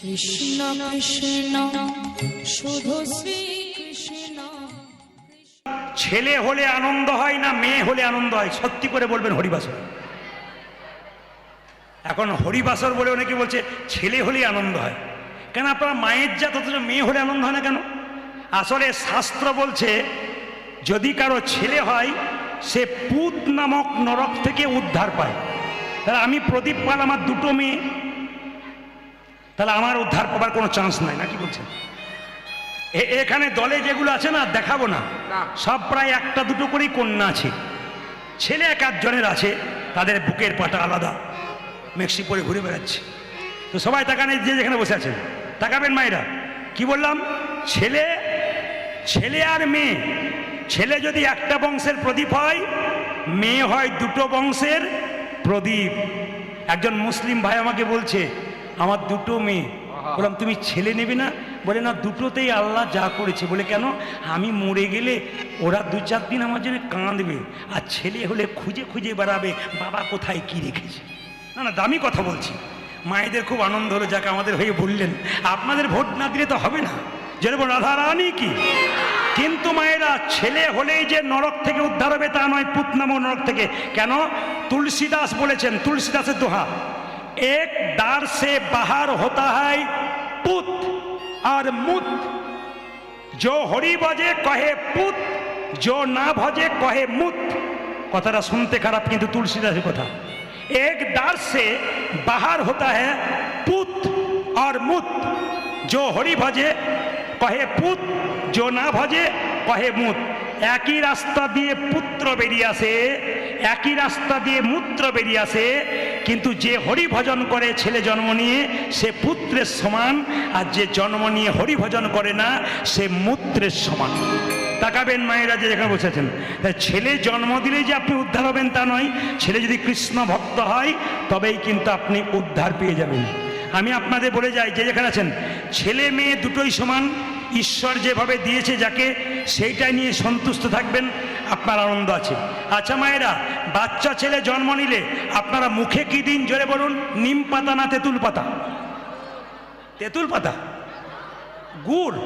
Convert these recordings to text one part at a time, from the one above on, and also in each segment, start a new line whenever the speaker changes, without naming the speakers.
কৃষ্ণ কৃষ্ণ শুধু শ্রী কৃষ্ণ।
ছেলে হলে আনন্দ হয় না মেয়ে হলে আনন্দ হয়? সত্যি করে বলবেন হরিবাসর। এখন হরিবাসর বলে অনেকে বলছে ছেলে হলেই আনন্দ হয়। কেন আপনার মায়ের জাত, অথচ মেয়ে হলে আনন্দ হয় না কেন? আসলে শাস্ত্র বলছে যদি কারো ছেলে হয় সে পুত নামক নরক থেকে উদ্ধার পায়। তাহলে আমি প্রদীপ পাল, আমার দুটো মেয়ে, তাহলে আমার উদ্ধার পাবার কোনো চান্স নাই, নাকি বলছেন? এখানে দলে যেগুলো আছে না, দেখাবো না, সব প্রায় একটা দুটো করেই কন্যা আছে। ছেলে এক আধজনের আছে, তাদের বুকের পাটা আলাদা, মেক্সি পরে ঘুরে বেড়াচ্ছে। তো সবাই তাকানে, যে যেখানে বসে আছেন তাকাবেন। মায়েরা কি বললাম, ছেলে ছেলে আর মেয়ে। ছেলে যদি একটা বংশের প্রদীপ হয়, মেয়ে হয় দুটো বংশের প্রদীপ। একজন মুসলিম ভাই আমাকে বলছে আমার দুটো মেয়ে। বললাম তুমি ছেলে নেবে না? বলে না, দুটোতেই আল্লাহ যা করেছে। বলে কেন? আমি মরে গেলে ওরা দু চার দিন আমার জন্য কাঁদবে, আর ছেলে হলে খুঁজে খুঁজে বেড়াবে বাবা কোথায় কি রেখেছে। না না, দামি কথা বলছি। মায়েদের খুব আনন্দ হলো, যাকে আমাদের হয়ে বললেন। আপনাদের ভোট না দিলে তো হবে না, যেরকম রাধা রানী কি। কিন্তু মায়েরা, ছেলে হলেই যে নরক থেকে উদ্ধার হবে তা নয়, পুত নামক নরক থেকে। কেন? তুলসীদাস বলেছেন, তুলসীদাসের দোহা, এক দ্বার সে বাহার হতা হয় পুত আর মুত, जो হরি ভজে কহে পুত, जो না ভজে কহে মুত। কথাটা শুনতে খারাপ, কিন্তু তুলসীদাসের কথা। এক দ্বার সে বাহার হতা है পুত আর মুত, जो হরি ভজে কহে পুত, जो না ভজে কহে মুত। একই রাস্তা দিয়ে পুত্র বেরিয়ে আসে, একই রাস্তা দিয়ে মূত্র বেরিয়ে আসে, কিন্তু যে হরি ভজন করে ছেলে জন্ম নিয়ে সে পুত্রের সমান, আর যে জন্ম নিয়ে হরি ভজন করে না সে মূত্রের সমান। তাকাবেন মায়েরা, যে যেখানে বসেছেন। ছেলে জন্ম দিলেই যে আপনি উদ্ধার হবেন তা নয়। ছেলে যদি কৃষ্ণ ভক্ত হয় তবেই কিন্তু আপনি উদ্ধার পেয়ে যাবেন। আমি আপনাদের বলে যাই, যে যেখানে আছেন, ছেলে মেয়ে দুটোই সমান। ঈশ্বর যেভাবে দিয়েছে যাকে, সেইটাই নিয়ে সন্তুষ্ট থাকবেন, আপনার আনন্দ আছে। আচ্ছা মায়েরা, বাচ্চা ছেলে জন্ম নিলে আপনারা মুখে কি দিন জোরে বলুন? নিম পাতা না তেঁতুল পাতা? তেঁতুল পাতা, গুড়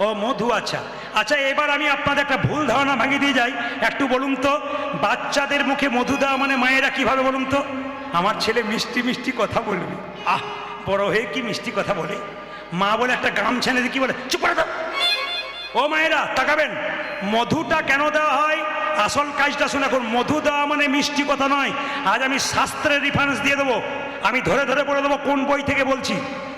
ও মধু। আচ্ছা আচ্ছা, এবার আমি আপনাদের একটা ভুল ধারণা ভাঙিয়ে দিয়ে যাই। একটু বলুন তো, বাচ্চাদের মুখে মধু দেওয়া মানে মায়েরা কিভাবে বলুন তো? আমার ছেলে মিষ্টি মিষ্টি কথা বলবে। আহ, বড় হয়ে কি মিষ্টি কথা বলে। মা বলে একটা গামছা এনে কি বলে, চুপ করে দাও। ও মায়েরা তাকাবেন, মধুটা কেন দেওয়া হয়? আসল কাজটা শুনে এখন। মধু দেওয়া মানে মিষ্টি কথা নয়। আজ আমি শাস্ত্রের রেফারেন্স দিয়ে দেবো, আমি ধরে ধরে বলে দেবো কোন বই থেকে বলছি।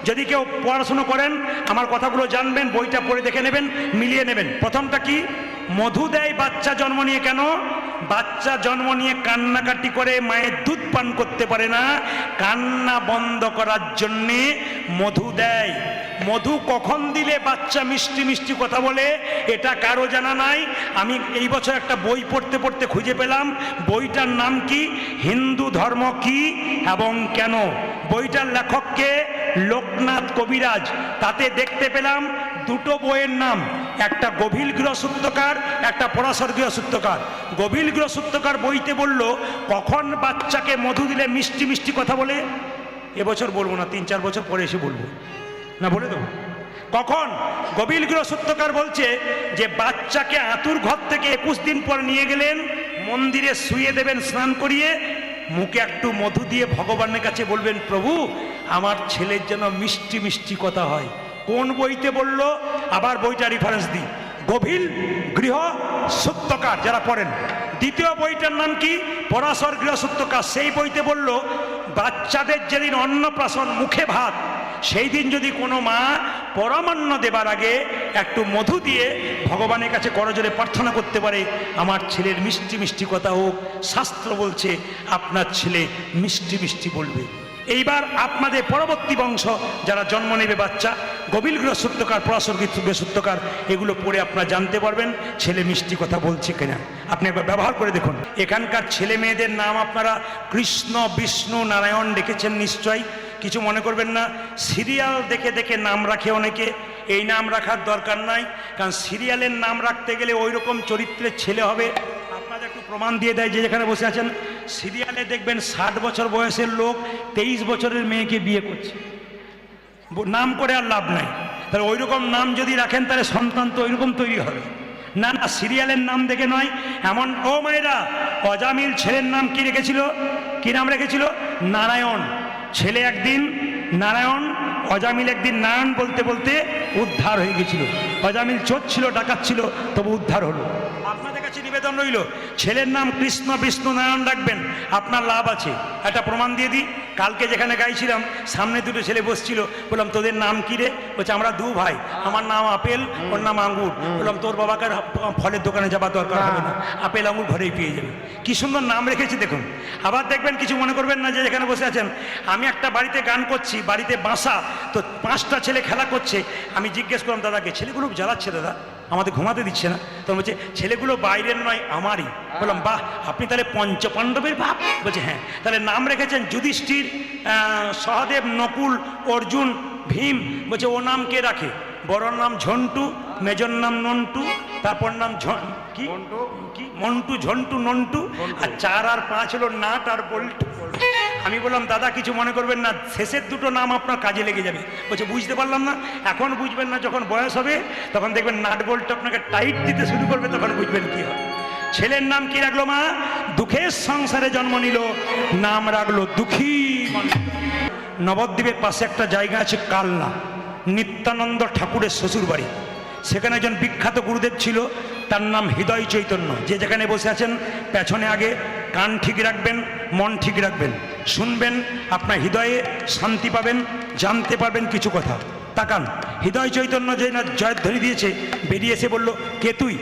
যদি কেউ পড়াশুনো করেন, আমার কথাগুলো জানবেন, বইটা পড়ে দেখে নেবেন, মিলিয়ে নেবেন। প্রথমটা কি? মধু দেয় বাচ্চা জন্ম নিয়ে। কেন? বাচ্চা জন্ম নিয়ে কান্নাকাটি করে, মায়ের দুধ পান করতে পারে না, কান্না বন্ধ করার জন্যে মধু দেয়। মধু কখন দিলে বাচ্চা মিষ্টি মিষ্টি কথা বলে এটা কারো জানা নাই। আমি এই বছর একটা বই পড়তে পড়তে খুঁজে পেলাম। বইটার নাম কি? হিন্দু ধর্ম কি এবং কেন। বইটার লেখককে লোকনাথ কবিরাজ। তাতে দেখতে পেলাম দুটো বইয়ের নাম, একটা গভীর গৃহসূত্রকার, একটা পরাশর গৃহসূত্রকার। গভীর গৃহসূত্রকার বইতে বলল কখন বাচ্চাকে মধু দিলে মিষ্টি মিষ্টি কথা বলে। এবছর বলবো না, 3-4 বছর পরে এসে বলবো, না বলে দেবো কখন। গভীর গৃহসূত্রকার বলছে যে বাচ্চাকে আতুর ঘর থেকে 21 দিন পর নিয়ে গেলেন, মন্দিরে শুয়ে দেবেন স্নান করিয়ে, মুখে একটু মধু দিয়ে ভগবানের কাছে বলবেন, প্রভু আমার ছেলের যেন মিষ্টি মিষ্টি কথা হয়। কোন বইতে বলল? আবার বইটা রেফারেন্স দিই, গভীর গৃহসূত্রকার, যারা পড়েন। দ্বিতীয় বইটার নাম কি? পরাশর গৃহসূত্রকার। সেই বইতে বলল বাচ্চাদের যেদিন অন্নপ্রাশন, মুখে ভাত, সেই দিন যদি কোনো মা পরমান্ন দেবার আগে একটু মধু দিয়ে ভগবানের কাছে করজোরে প্রার্থনা করতে পারে, আমার ছেলের মিষ্টি মিষ্টি কথা হোক, শাস্ত্র বলছে আপনার ছেলে মিষ্টি মিষ্টি বলবে। এইবার আপনাদের পরবর্তী বংশ যারা জন্ম নেবে বাচ্চা, গভীর গৃহসূত্রকার, পরাশর গৃহসূত্রকার, এগুলো পড়ে আপনারা জানতে পারবেন ছেলে মিষ্টি কথা বলছে কিনা। আপনি একবার ব্যবহার করে দেখুন। এখানকার ছেলে মেয়েদের নাম আপনারা কৃষ্ণ, বিষ্ণু, নারায়ণ দেখেছেন নিশ্চয়ই, কিছু মনে করবেন না। সিরিয়াল দেখে দেখে নাম রাখে অনেকে, এই নাম রাখার দরকার নাই, কারণ সিরিয়ালের নাম রাখতে গেলে ওই রকম চরিত্রের ছেলে হবে। আপনাদের একটু প্রমাণ দিয়ে দেয়, যে যেখানে বসে আছেন, সিরিয়ালে দেখবেন 60 বছর বয়সের লোক 23 বছরের মেয়েকে বিয়ে করছে। নাম করে আর লাভ নাই। তাহলে ওই রকম নাম যদি রাখেন তাহলে সন্তান তো ওইরকম তৈরি হবে না। না, সিরিয়ালের নাম দেখে নয়। এমন ও মায়েরা, অজামিল ছেলের নাম কি রেখেছিল? কি নাম রেখেছিল? নারায়ণ। ছেলে একদিন নারায়ণ, অজামিল একদিন নারায়ণ বলতে বলতে উদ্ধার হয়ে গেছিল। অজামিল চোর ছিল, ডাকাত ছিল, তবু উদ্ধার হলো। আপনাদের কাছে নিবেদন রইল, ছেলের নাম কৃষ্ণ বিষ্ণু নারায়ণ রাখবেন, আপনার লাভ আছে। একটা প্রমাণ দিয়ে দিই। কালকে যেখানে গাইছিলাম সামনে দুটো ছেলে বসছিল, বললাম তোদের নাম কি রে? বলছে আমরা দু ভাই, আমার নাম আপেল, ওর নাম আঙ্গুর। বললাম তোর বাবাকে ফলের দোকানে যাবার দরকার হবে না, আপেল আঙ্গুর ঘরেই পেয়ে যাবে। কি সুন্দর নাম রেখেছি দেখুন। আবার দেখবেন, কিছু মনে করবেন না যে যেখানে বসে আছেন, আমি একটা বাড়িতে গান করছি, বাড়িতে বাসা, তো 5টা ছেলে খেলা করছে। আমি জিজ্ঞেস করলাম দাদাকে, ছেলেগুলো জ্বালাচ্ছে দাদা, আমাদের ঘুমাতে দিচ্ছে না। তো বলছে ছেলেগুলো বাইরের নয়, আমারই। বললাম বাহ, আপনি তাহলে পঞ্চপাণ্ডবের বাপ? বলছে হ্যাঁ। তাহলে নাম রেখেছেন যুধিষ্ঠির, সহদেব, নকুল, অর্জুন, ভীম। বলছে ও নাম কে রাখে? বড়র নাম ঝন্টু, মেজর নাম নন্টু, তারপর নাম কি মন্টু, ঝন্টু, নন্টু, আর 4 আর 5 হলো নাট আর বল্টু। আমি বললাম দাদা কিছু মনে করবেন না, শেষের দুটো নাম আপনার কাজে লেগে যাবে। বলছে বুঝতে পারলাম না। এখন বুঝবেন না, যখন বয়স হবে তখন দেখবেন নাট বল্টু আপনাকে টাইট দিতে শুরু করবে, তখন বুঝবেন কি হয়। ছেলের নাম কি রাখলো মা? দুঃখের সংসারে জন্ম নিল, নাম রাখলো দুঃখী। নবদ্বীপের পাশে একটা জায়গা আছে কালনা, নিত্যানন্দ ঠাকুরের শ্বশুর বাড়ি। সেখানে একজন বিখ্যাত গুরুদেব ছিল, তার নাম হৃদয় চৈতন্য। যে যেখানে বসে আছেন পেছনে আগে কান ঠিক রাখবেন, মন ঠিক রাখবেন, শুনবেন, আপনার হৃদয়ে শান্তি পাবেন, জানতে পারবেন কিছু কথা। তাকান, হৃদয় চৈতন্য যে না জয়ধ্বনি দিয়েছে, বেরিয়ে এসে বলল কে তুই?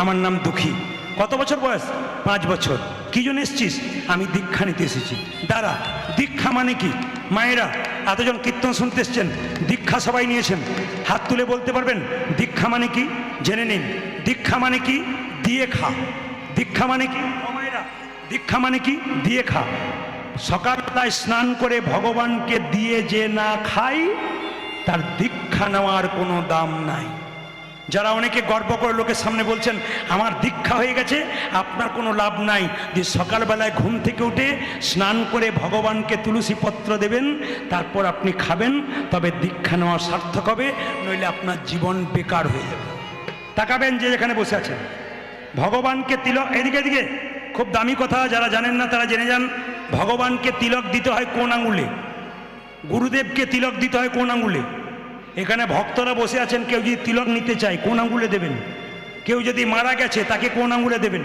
আমার নাম দুঃখী। কত বছর বয়স? 5 বছর। কি জন্য এসছিস? আমি দীক্ষা নিতে এসেছি। দাঁড়া, দীক্ষা মানে কি? মায়েরা এতজন কীর্তন শুনতে এসছেন, দীক্ষা সবাই নিয়েছেন, হাত তুলে বলতে পারবেন দীক্ষা মানে কি? জেনে নিন। দীক্ষা মানে কি? দিয়ে খা। দীক্ষা মানে কি? মায়েরা, দীক্ষা মানে কি? দিয়ে খা। সকালবেলায় স্নান করে ভগবানকে দিয়ে যে না খাই, তার দীক্ষা নেওয়ার কোনো দাম নাই। যারা অনেকে গর্ব করে লোকের সামনে বলছেন আমার দীক্ষা হয়ে গেছে, আপনার কোনো লাভ নাই। যে সকালবেলায় ঘুম থেকে উঠে স্নান করে ভগবানকে তুলসী পত্র দেবেন, তারপর আপনি খাবেন, তবে দীক্ষা নেওয়া সার্থক হবে, নইলে আপনার জীবন বেকার হয়ে যাবে। তাকাবেন যে যেখানে বসে আছেন, ভগবানকে তিলক, এদিকে এদিকে খুব দামি কথা, যারা জানেন না তারা জেনে যান। ভগবানকে তিলক দিতে হয় কোন আঙুলে? গুরুদেবকে তিলক দিতে হয় কোন আঙুলে? এখানে ভক্তরা বসে আছেন, কেউ যদি তিলক নিতে চায় কোন আঙুলে দেবেন? কেউ যদি মারা গেছে তাকে কোন আঙুলে দেবেন?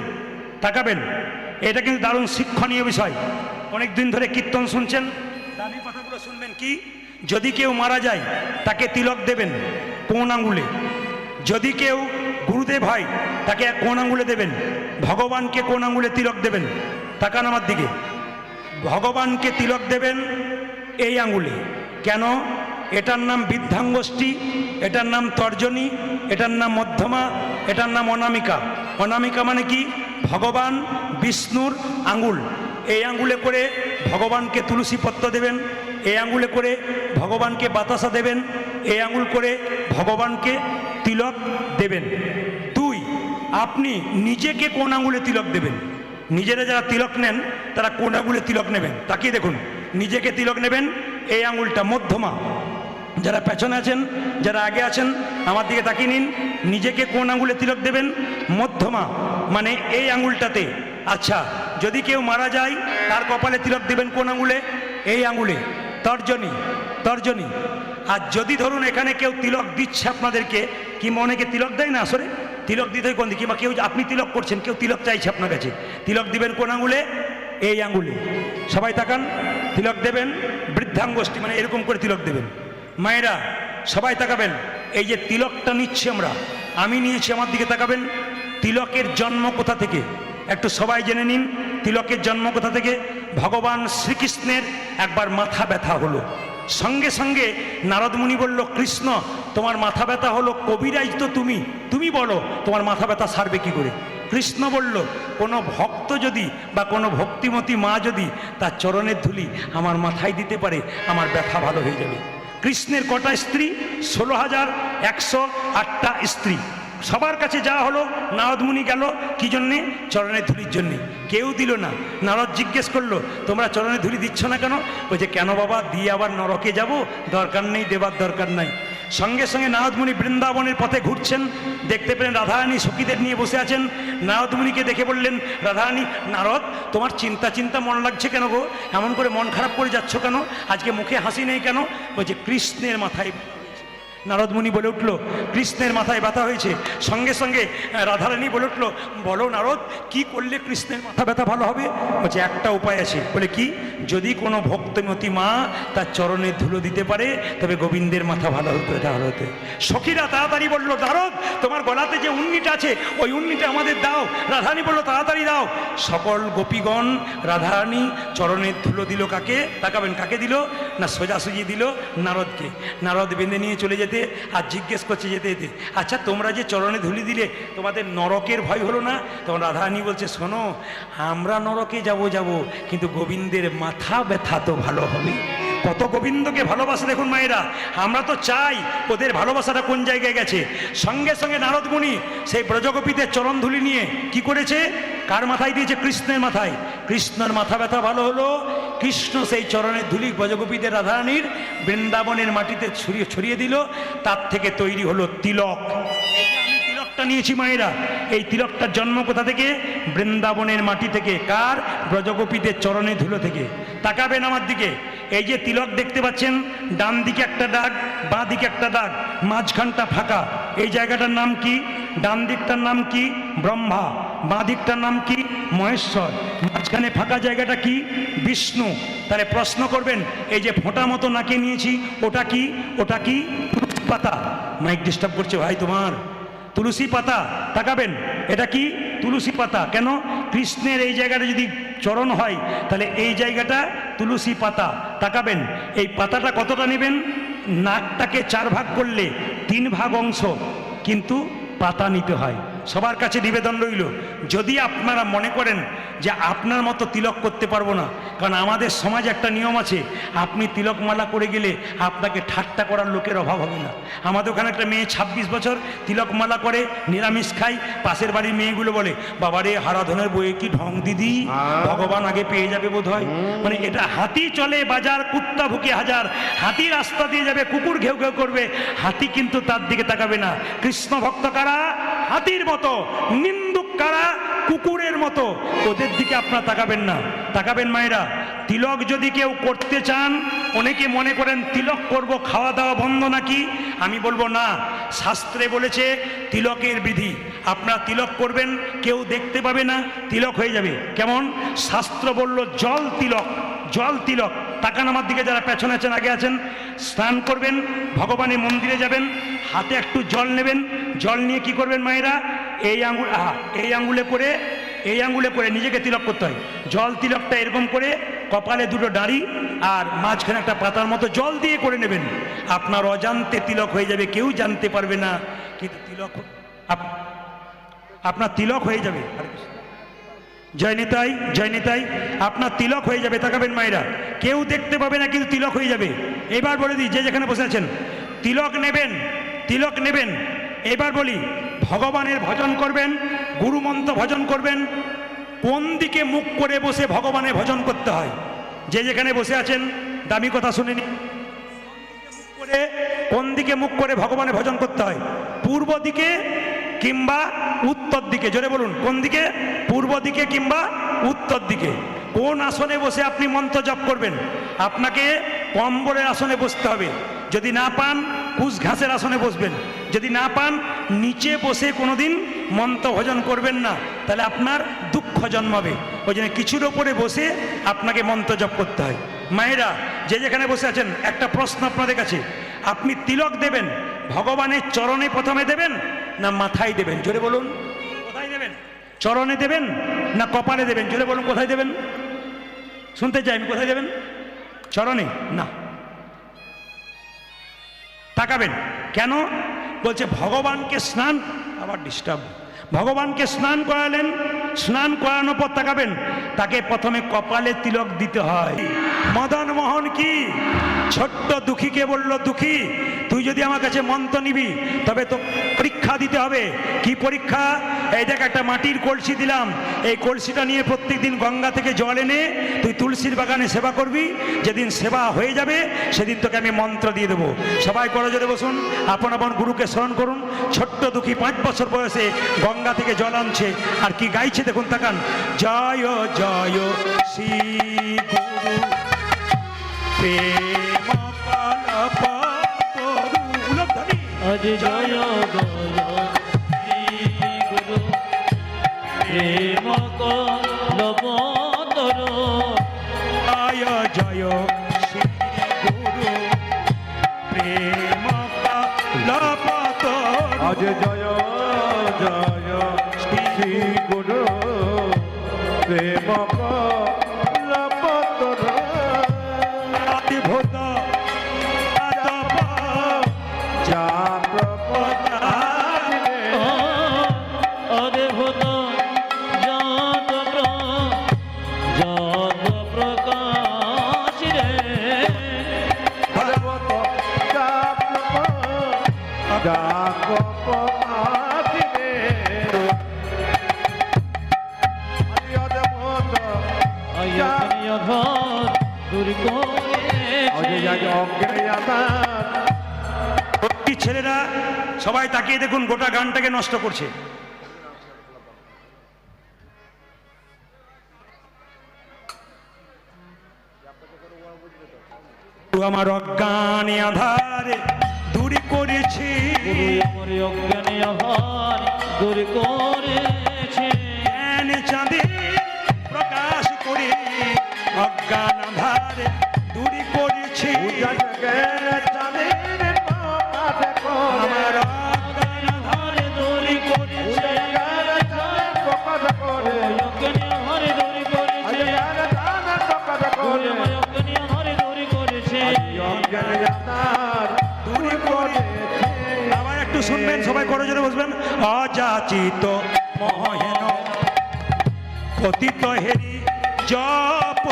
তাকাবেন, এটা কিন্তু দারুণ শিক্ষণীয় বিষয়। অনেক দিন ধরে কীর্তন শুনছেন, দাবি কথাগুলো শুনবেন। কি? যদি কেউ মারা যায় তাকে তিলক দেবেন কোন আঙুলে? যদি কেউ গুরুদেব হয় তাকে কোন আঙুলে দেবেন? ভগবানকে কোন আঙুলে তিলক দেবেন? তাকান আমার দিকে। ভগবানকে তিলক দেবেন এই আঙুলে। কেন? এটার নাম বৃদ্ধাঙ্গুষ্ঠী, এটার নাম তর্জনী, এটার নাম মধ্যমা, এটার নাম অনামিকা। অনামিকা মানে কি? ভগবান বিষ্ণুর আঙুল। এই আঙুলে করে ভগবানকে তুলসী পত্র দেবেন, এই আঙুলে করে ভগবানকে বাতাসা দেবেন, এই আঙুল করে ভগবানকে তিলক দেবেন। 2, আপনি নিজেকে কোন আঙুলে তিলক দেবেন? নিজেরা যারা তিলক নেন তারা কোন আঙুলে তিলক নেবেন? তাকিয়ে দেখুন, নিজেকে তিলক নেবেন এই আঙুলটা, মধ্যমা। যারা পেছনে আছেন, যারা আগে আছেন, আমার দিকে তাকিয়ে নিন। নিজেকে কোন আঙুলে তিলক দেবেন? মধ্যমা, মানে এই আঙুলটাতে। আচ্ছা, যদি কেউ মারা যায় তার কপালে তিলক দেবেন কোন আঙুলে? এই আঙুলে, তর্জনী। তর্জনী। আর যদি ধরুন এখানে কেউ তিলক দিচ্ছে আপনাদেরকে, কিংবা অনেকে তিলক দেয় না, আসলে তিলক দিতে হয় কোন দিকে? কিংবা কেউ আপনি তিলক করছেন, কেউ তিলক চাইছে আপনার কাছে, তিলক দিবেন কোন আঙুলে? এই আঙুলে। সবাই তাকান, তিলক দেবেন বৃদ্ধাঙ্গুষ্ঠী, মানে এরকম করে তিলক দেবেন। মায়েরা সবাই তাকাবেন, এই যে তিলকটা নিচ্ছি আমরা, আমি নিয়েছি, আমার দিকে তাকাবেন। তিলকের জন্ম কোথা থেকে? একটু সবাই জেনে নিন, তিলকের জন্ম কোথা থেকে? ভগবান শ্রীকৃষ্ণের একবার মাথা ব্যথা হলো, সঙ্গে সঙ্গে নারদ মুনি বলল, কৃষ্ণ তোমার মাথা ব্যথা হলো, কবিরাজ তো তুমি বলো তোমার মাথা ব্যথা সারবে কি করে? কৃষ্ণ বলল, কোনো ভক্ত যদি বা কোনো ভক্তিমতী মা যদি তার চরণের ধুলি আমার মাথায় দিতে পারে, আমার ব্যথা ভালো হয়ে যাবে। কৃষ্ণের কটা স্ত্রী? 16,108টা স্ত্রী। সবার কাছে যাওয়া হলো, নারদ মুনি গেল কি জন্যে? চরণের ধুলির জন্যে। কেউ দিল না। নারদ জিজ্ঞেস করলো, তোমরা চরণের ধুলি দিচ্ছ না কেন? বলছে, কেন বাবা, দিয়ে আবার নরকে যাব? দরকার নেই, দেবার দরকার নাই। সঙ্গে সঙ্গে নারদ মুনি বৃন্দাবনের পথে ঘুরছেন, দেখতে পেলেন রাধারানী সখীদের নিয়ে বসে আছেন। নারদ মুনিকে দেখে বললেন, রাধারানী, নারদ, তোমার চিন্তা চিন্তা মন লাগছে কেন গো? এমন করে মন খারাপ করে যাচ্ছ কেন? আজকে মুখে হাসি নেই কেন? বলছে, কৃষ্ণের মাথায়। নারদ মুনি বলে উঠলো, কৃষ্ণের মাথায় ব্যথা হয়েছে। সঙ্গে সঙ্গে রাধারানী বলে উঠলো, বলো নারদ, কি করলে কৃষ্ণের মাথা ব্যথা ভালো হবে? বলছে, একটা উপায় আছে। বলে, কি? যদি কোনো ভক্তমতী মা তার চরণে ধুলো দিতে পারে, তবে গোবিন্দের মাথা ভালো হতো, এটা ভালো হতো। সখীরা তাড়াতাড়ি বললো, নারদ, তোমার গলাতে যে উন্নিটা আছে, ওই উন্নিটা আমাদের দাও। রাধারানী বললো, তাড়াতাড়ি দাও। সকল গোপীগণ রাধারানী চরণের ধুলো দিল। কাকে? তাকাবেন, কাকে দিল? না, সোজাসুজি দিল নারদকে। নারদ বেঁধে নিয়ে চলে যেতে আর জিজ্ঞেস করছে যেতে যেতে, আচ্ছা, তোমরা যে চরণে ধুলি দিলে, তোমাদের নরকের ভয় হলো না? তখন রাধারানী বলছে, শোনো, আমরা নরকে যাব, কিন্তু গোবিন্দের মাথা ব্যথা তো ভালো হবে। কত গোবিন্দকে ভালোবাসে দেখুন মায়েরা। আমরা তো চাই ওদের ভালোবাসাটা কোন জায়গায় গেছে। সঙ্গে সঙ্গে নারদ মুনি সেই ব্রজগোপীদের চরণ ধুলি নিয়ে কি করেছে? কার মাথায় দিয়েছে? কৃষ্ণের মাথায়। কৃষ্ণের মাথা ব্যথা ভালো হলো। কৃষ্ণ সেই চরণের ধুলি ব্রজগোপীদের রাধারানীর বৃন্দাবনের মাটিতে ছড়িয়ে দিল। তার থেকে তৈরি হলো তিলক। তিলকটা নিয়েছি মায়েরা। এই তিলকটার জন্ম কোথা থেকে? বৃন্দাবনের মাটি থেকে। কার? ব্রজগোপীদের চরণে ধুলো থেকে। তাকাবেন আমার দিকে, এই যে তিলক দেখতে পাচ্ছেন, ডান দিকে একটা দাগ, বাঁ দিকে একটা দাগ, মাঝখানটা ফাঁকা। এই জায়গাটার নাম কি? ডান দিকটার নাম কি? ব্রহ্মা। বাঁ দিকটার নাম কি? মহেশ্বর। মাঝখানে ফাঁকা জায়গাটা কি? বিষ্ণু। তাহলে প্রশ্ন করবেন, এই যে ফোঁটা মতো নাকে নিয়েছি, ওটা কি? ওটা কি? তুলসী পাতা। মাইক ডিস্টার্ব করছে ভাই তোমার। তুলসী পাতা। তাকাবেন, এটা কি? তুলসী পাতা। কেন? কৃষ্ণের এই জায়গাটা যদি চরণ হয়, তাহলে এই জায়গাটা তুলসী পাতা। তাকাবেন, এই পাতাটা কতটা নেবেন? নাকটাকে 4 ভাগ করলে 3 ভাগ অংশ কিন্তু পাতা নিতে হয়। সবার কাছে নিবেদন রইল, যদি আপনারা মনে করেন যে আপনার মতো তিলক করতে পারবো না, কারণ আমাদের সমাজে একটা নিয়ম আছে, আপনি তিলকমালা করে গেলে আপনাকে ঠাট্টা করার লোকের অভাব হবে না। আমাদের ওখানে একটা মেয়ে 26 বছর তিলকমালা করে, নিরামিষ খায়। পাশের বাড়ির মেয়েগুলো বলে, বাবারে, হারাধনের বইয়ে কি ঢং দিদি, ভগবান আগে পেয়ে যাবে বোধ হয়। মানে এটা হাতি চলে বাজার, কুত্তা ভুকে হাজার। হাতি রাস্তা দিয়ে যাবে, কুকুর ঘেউ ঘেউ করবে, হাতি কিন্তু তার দিকে তাকাবে না। কৃষ্ণ ভক্ত কারা? হাতির মতো। নিন্দুক কারা? কুকুরের মতো। ওদের দিকে আপনারা তাকাবেন না। তাকাবেন মায়েরা, তিলক যদি কেউ করতে চান, অনেকে মনে করেন তিলক করব খাওয়া দাওয়া বন্ধ নাকি? আমি বলবো না, শাস্ত্রে বলেছে তিলকের বিধি। আপনারা তিলক করবেন, কেউ দেখতে পাবে না, তিলক হয়ে যাবে। কেমন? শাস্ত্র বলল জল তিলক। জল তিলক। তাকান আমার দিকে, যারা পেছনে আছেন, আগে আছেন। স্নান করবেন, ভগবানের মন্দিরে যাবেন, হাতে একটু জল নেবেন। জল নিয়ে কি করবেন মায়েরা? এই আঙ্গুলে করে নিজেকে তিলক করতে হয়। জল তিলকটা এরকম করে কপালে 2টো দাঁড়ি আর মাঝখানে একটা পাতার মতো জল দিয়ে করে নেবেন। আপনার অজান্তে তিলক হয়ে যাবে, কেউ জানতে পারবে না, কিন্তু তিলক আপনার তিলক হয়ে যাবে। জয় নিতাই, জয় নিতাই। আপনার তিলক হয়ে যাবে। তাকাবেন মায়েরা, কেউ দেখতে পাবে না, কিন্তু তিলক হয়ে যাবে। এবার বলে দিই, যে যেখানে বসে আছেন, তিলক নেবেন, তিলক নেবেন। এবার বলি, ভগবানের ভজন করবেন, গুরুমন্ত্র ভজন করবেন। কোন দিকে মুখ করে বসে ভগবানের ভজন করতে হয়? যে যেখানে বসে আছেন, দামি কথা শুনে নিন। কোন দিকে মুখ করে ভগবানের ভজন করতে হয়? পূর্ব দিকে কিংবা উত্তর দিকে? জোরে বলুন, কোন দিকে? পূর্ব দিকে কিংবা উত্তর দিকে। কোন আসনে বসে আপনি মন্ত্র জপ করবেন? আপনাকে কম্বলের আসনে বসতে হবে। যদি না পান, কুশ ঘাসের আসনে বসবেন। যদি না পান, নিচে বসে কোনোদিন মন্ত্র ভজন করবেন না, তাহলে আপনার দুঃখ জন্মাবে। ওই জন্য কিছুর ওপরে বসে আপনাকে মন্ত্র জপ করতে হয়। মায়েরা, যে যেখানে বসে আছেন, একটা প্রশ্ন আপনাদের কাছে, আপনি তিলক দেবেন ভগবানের চরণে প্রথমে দেবেন না মাথায় দেবেন? জোরে বলুন, কোথায় দেবেন? চরণে দেবেন না কপালে দেবেন? জোরে বলুন, কোথায় দেবেন? শুনতে চাই আমি, কোথায় দেবেন? চরণে না। তাকাবেন, কেন? বলছে ভগবানকে স্নান, আবার ডিস্টার্ব, ভগবানকে স্নান করালেন, স্নান করানোর পর তাকাবেন, তাকে প্রথমে কপালে তিলক দিতে হয়। মদন মোহন কি ছোট্ট দুঃখীকে বলল, দুঃখী তুই যদি আমার কাছে মন্ত্র নিবি তবে তো পরীক্ষা দিতে হবে। কি পরীক্ষা? এই দেখ একটা মাটির কলসি দিলাম, এই কলসিটা নিয়ে প্রত্যেকদিন গঙ্গা থেকে জল এনে তুই তুলসীর বাগানে সেবা করবি। যেদিন সেবা হয়ে যাবে সেদিন তোকে আমি মন্ত্র দিয়ে দেবো। সবাই করজোরে বসুন, আপন আপন গুরুকে স্মরণ করুন। ছোট্ট দুঃখী 5 বছর বয়সে গঙ্গা থেকে জল আনছে, আর কি গাইছে দেখুন, তাকান। জয় জয় শ্রী গুরু প্রেম কল্পতরু। উলধ্বনি।
আজ জয় জয় শ্রী গুরু প্রেম কল্পতরু।
জয় জয় শ্রী গুরু প্রেম কল্পতরু।
আজ জয় জয় শ্রী গুরু প্রেম কল্পতরু।
অদ্ভুত আতপ
যা প্রপদানে
অদ্ভুত জাত প্রকাশ রে।
অদ্ভুত যা প্রপদানে অদ্ভুত
আয়তনিয়ধর দূর করেছে।
কি ছেলেরা সবাই তাকিয়ে দেখুন, গোটা গানটাকে নষ্ট করছে। আমার অজ্ঞানে আধারে দূর করেছে,
আমার অজ্ঞানে আহার দূর করেছে।
জ্ঞান চাঁদে প্রকাশ করে অজ্ঞান আধারে দূর করেছে। আমার অজ্ঞান আধারে দূর করেছে।
অজ্ঞানে আহার দূর করেছে। আমার অজ্ঞানে আহার দূর করেছে।
দূর করে। আবার একটু শুনবেন, সবাই করজোরে বসবেন। অযাচিত মহেন পতিত হেরি জপ।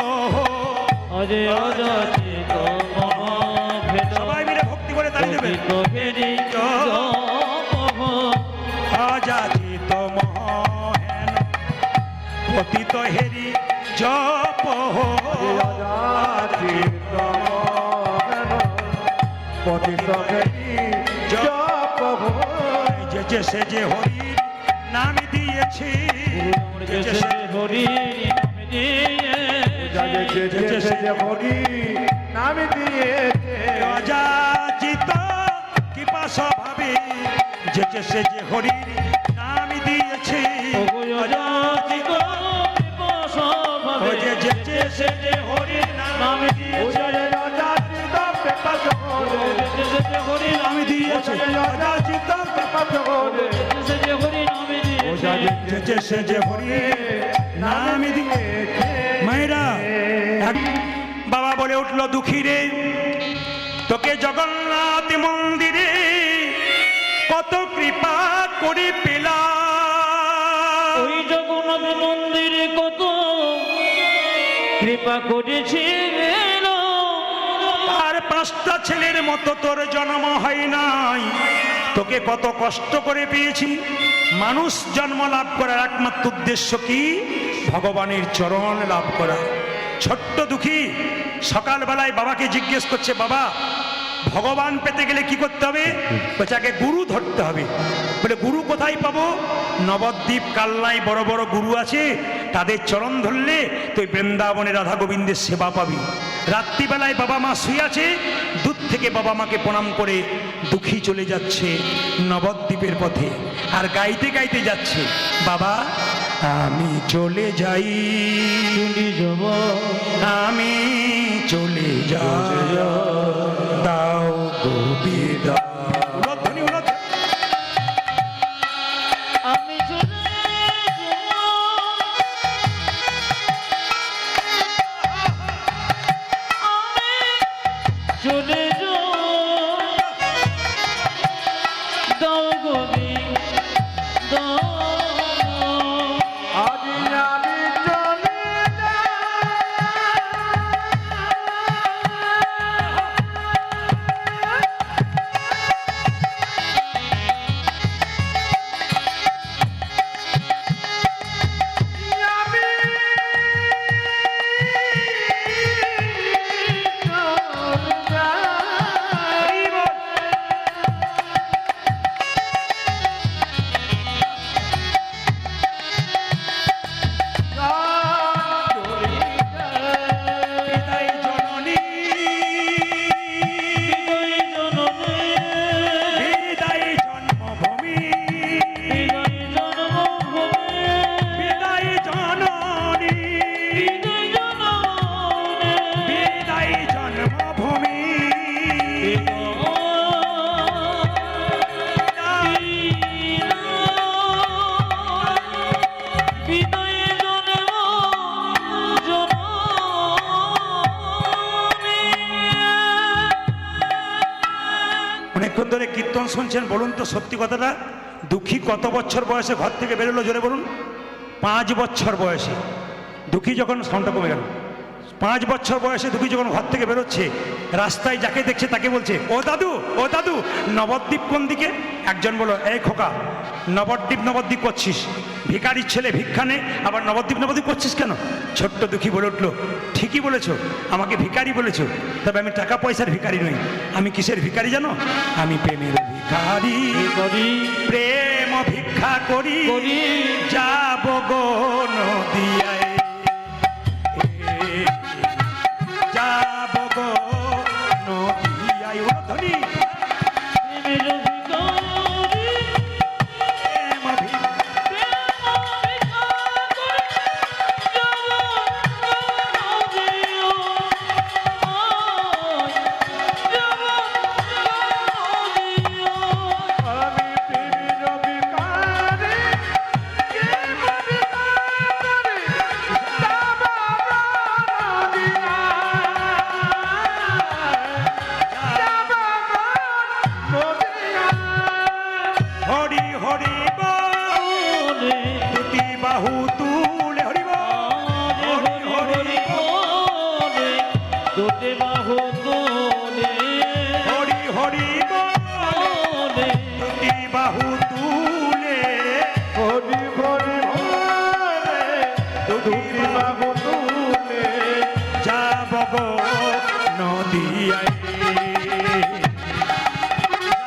আজ অযাচিত মহাভেদ
সবাই মিলে ভক্তি করে তালি দেবেন।
পতিত হেরি জপ।
অযাচিত মহেন পতিত হেরি জপ। যে সে যে হরি নাম দিয়েছে, যে সে
হরি নাম দিয়েছে।
অযাচিত কৃপা স্বভাবে, যে সে যে হরি নাম দিয়েছে।
অযাচিত কৃপা স্বভাবে,
যে সে যে হরি নাম দিয়েছে।
হরি নাম
দিয়েছে অযাচিত
হরি নাম দিয়েছে।
যে সে যে হরি নাম দিয়েছে। মায়েরা, বাবা বলে উঠল, দুঃখী রে তোকে জগন্নাথ মন্দিরে কত কৃপা করে পেলাম।
ওই জগন্নাথ মন্দিরে কত কৃপা করেছি।
আর 5টা ছেলের মতো তোর জন্ম হয় নাই, তোকে কত কষ্ট করে পেয়েছি। মানুষ জন্ম লাভ করার একমাত্র উদ্দেশ্য কি? ভগবানের চরণ লাভ করা। ছোট্ট দুঃখী সকালবেলায় বাবাকে জিজ্ঞেস করছে, বাবা ভগবান পেতে গেলে কি করতে হবে? বলছে আগে গুরু ধরতে হবে। বলে গুরু কোথায় পাবো? নবদ্বীপ কালনায় বড় বড় গুরু আছে, তাদের চরণ ধরলে তুই বৃন্দাবনে রাধা গোবিন্দের সেবা পাবি। রাত্রিবেলায় বাবা মা শুয়ে আছে, দূর থেকে বাবা মাকে প্রণাম করে দুঃখী চলে যাচ্ছে নবদ্বীপের পথে, আর গাইতে গাইতে যাচ্ছে, বাবা আমি চলে যাই, আমি চলে যাই, দাও গোবিদা। উলধ্বনি, উলধ্বনি।
আমি চলে দাও গোবি দাও।
এতক্ষণ ধরে কীর্তন শুনছেন, বলুন তো সত্যি কথাটা, দুঃখী কত বছর বয়সে ঘর থেকে বেরোলো জোরে বলুন? 5 বছর বয়সে দুঃখী যখন, সাউন্ডটা কমে গেল, 5 বছর বয়সে দুঃখী যখন ঘর থেকে বেরোচ্ছে, রাস্তায় যাকে দেখছে তাকে বলছে, ও দাদু, ও দাদু, নবদ্বীপ কোন দিকে? একজন বলল, এই খোকা, নবদ্বীপ করছিস, ভিখারির ছেলে ভিক্ষা নে, আবার নবদ্বীপ করছিস কেন? ছোট্ট দুঃখী বলে উঠলো, ঠিকই বলেছো, আমাকে ভিখারি বলেছো, তবে আমি টাকা পয়সার ভিখারি নই। আমি কিসের ভিখারি জানো? আমি প্রেমের ভিখারি,
করি
প্রেম ভিক্ষা করি,
করি
যাব গো নদিয়ায়, যাব গো নদিয়ায়। ও ধনী
প্রেমের ভিখারি,
প্রেম ভিক্ষা,
আমি প্রেমের ভিখারি, প্রেম ভিখারি, যাব নদিয়ায়।
হরি হরি বল, দুটি বাহু তুলে হরি বল, হরি হরি বল,
দুটি বাহু তোলে
হরি হরি বল, দুটি বাহু তুলে,
হরি হরি হরে, দুটি বাহু তুলে,
যাব গো নদিয়ায়,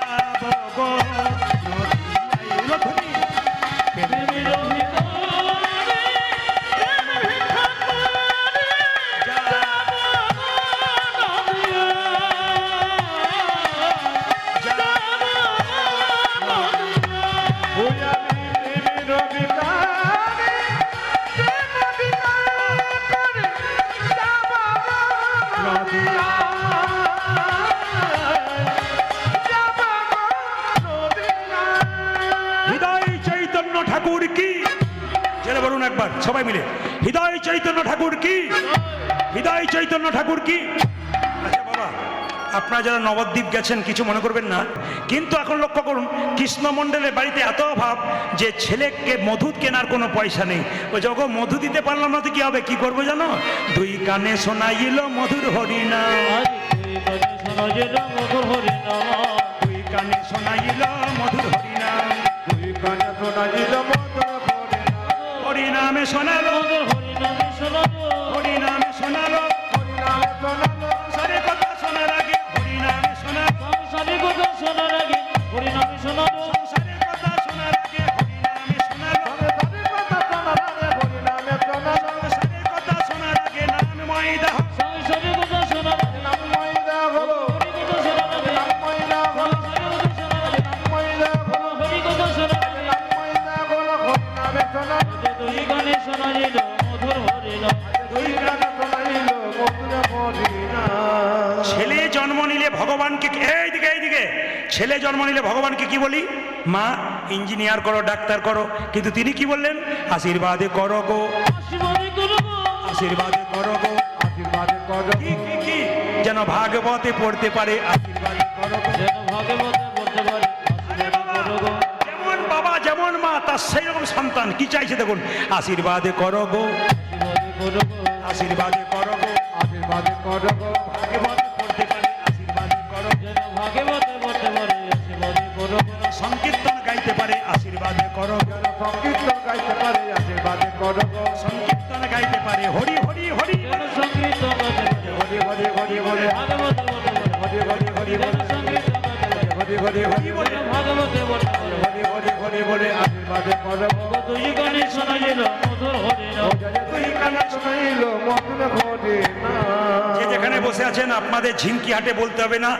যাব গো নদিয়ায়। ও ধনী
প্রেমের ভিখারি,
ওই আমি প্রেমের ভিখারি, প্রেম ভিখারি, যাব নদিয়ায়, যাব নদিয়ায়।
হৃদয় চৈতন্য ঠাকুর কি, জেনে বলুন একবার সবাই মিলে, হৃদয় চৈতন্য ঠাকুর কি, হৃদয় চৈতন্য ঠাকুর কি। আচ্ছা বাবা, আপনারা যারা নবদ্বীপ গেছেন কিছু মনে করবেন না, কিন্তু এখন লক্ষ্য করুন, কৃষ্ণ মণ্ডলের বাড়িতে এত অভাব যে ছেলেকে মধু কেনার কোনো পয়সা নেই। ও যখন মধু দিতে পারলাম না তো কি হবে, কি করবো জানো? দুই কানে শোনাইল মধুর হরিনাম,
মধুর হরিনাম,
দুই কানে শোনাইল মধুর হরিনাম,
দুই কানে শোনাইল মধুর হরিনাম,
হরিনামে শোনালো,
মধুর হরিনামে শোনাবো,
হরিনামে শোনালো,
হরিনামে শোনালো,
সারে কথা শোনার আগে হরিনামে শোনালো,
সংসারে কথা শোনার আগে হরিনামে শোনাবো,
সারে কথা শোনার আগে হরিনামে শোনালো,
সারে কথা শোনার আগে হরিনামে শোনালো,
সারে কথা শোনার আগে নাম ময়দা হোক,
সংসারে কথা শোনার আগে
নাম ময়দা হলো,
হরি কথা শোনার আগে,
নাম ময়দা হলো,
সংসারে কথা শোনার আগে
নাম ময়দা হলো,
হরি কথা শোনার আগে,
নাম ময়দা হলো, হরিনামে শোনালো,
দুই গানে শোনাইল মধুর হরিনাম,
দুই কানে শোনাইল মধুর হরিনাম।
ছেলে জন্ম নিলে ভগবানকে এইদিকে ছেলে জন্ম নিলে ভগবানকে কি বলি? মা ইঞ্জিনিয়ার করো, ডাক্তার করো, কিন্তু তিনি কি বললেন? আশীর্বাদে করো গো,
আশীর্বাদ করবো,
আশীর্বাদে করো গো,
আশীর্বাদে করো,
কি কি কি যেন ভাগবতে পড়তে পারে, আশীর্বাদে করো গো।
যেন ভাগবতে বলতে পারে,
আরে
আশীর্বাদ
বাবা,
করো গো,
যেমন বাবা যেমন মা তার সেই রকম সন্তান কি চাইছে দেখুন, আশীর্বাদে করো গো,
আশীর্বাদ করো গো,
আশীর্বাদে করো গো,
আশীর্বাদে করো,
ভাগবতে পড়তে পারে, আশীর্বাদে করো,
যেন ভাগবতে বলতে পারে, আশীর্বাদ করো গো,
সংকীর্তন গাইতে পারে, আশীর্বাদে করো,
যেন সংকীর্তন গাইতে পারে, আশীর্বাদে করো,
সংকীর্তন গাইতে পারে, হরি হরি হরি
যেন সংকীর্তন করতে পারে,
হরি হরি হরি বলে,
ভাগবতে বলতে পারে,
হরি হরি হরি
যেন
বলে,
সংকীর্তন করতে পারে,
হরি হরি হরি বলে,
যেন ভাগবতে বলতে পারে,
হরি হরি হরি বলে, আশীর্বাদে করো,
দুই গানে শোনাইল মধুর হরিনাম,
তুই কানে শোনাইল মধুর হরিনাম।
যে যেখানে বসে আছেন আপনাদের ঝিমকি হাটে বলতে হবে না।